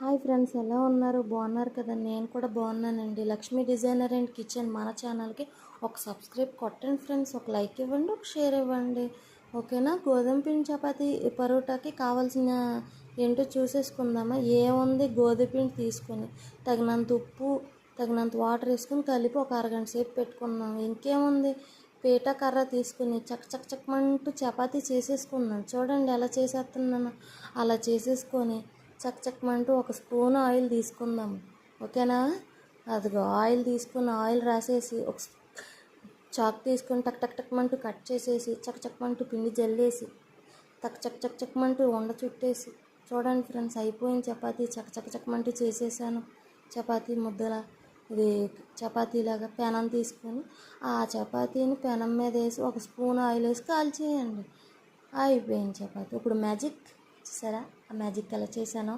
Hi friends, ఎలా ఉన్నారు? బాగున్నారు కదా? నేను కూడా బాగున్నానండి. లక్ష్మీ డిజైనర్ అండ్ కిచెన్ మన ఛానల్కి ఒక సబ్స్క్రైబ్ కొట్టండి ఫ్రెండ్స్. ఒక లైక్ ఇవ్వండి, ఒక షేర్ ఇవ్వండి. ఓకేనా? గోధుమ పిండి చపాతీ పరోటాకి కావాల్సిన ఏంటో చూసేసుకుందామా. ఏముంది, గోధుమ పిండి తీసుకొని తగినంత ఉప్పు, తగినంత వాటర్ వేసుకొని కలిపి ఒక అరగంట సేపు పెట్టుకున్నాం. ఇంకేముంది, పీట కర్ర తీసుకుని చక్ చక్ చక్మంటూ చపాతీ చేసేసుకున్నాను. చూడండి ఎలా చేసేస్తున్నాను. అలా చేసేసుకొని చక్ చక్మంటూ ఒక స్పూన్ ఆయిల్ తీసుకుందాం. ఓకేనా? అదిగో ఆయిల్ తీసుకుని ఆయిల్ రాసేసి ఒక చాక్ తీసుకొని టక్ టక్ టక్మంటూ కట్ చేసేసి చక్ చక్మంటూ పిండి జల్లేసి చక్ చక్ చక్మంటూ ఉండ చుట్టేసి చూడండి ఫ్రెండ్స్, అయిపోయింది చపాతీ. చక్ చక్ చక్మంటూ చేసేసాను చపాతీ ముద్దలా. ఇది చపాతీలాగా పెనం తీసుకొని ఆ చపాతీని పెనం మీద వేసి ఒక స్పూన్ ఆయిల్ వేసి కాల్చేయండి. అయిపోయింది చపాతీ. ఇప్పుడు మ్యాజిక్ చూసారా? ఆ మ్యాజిక్ ఎలా చేశానో.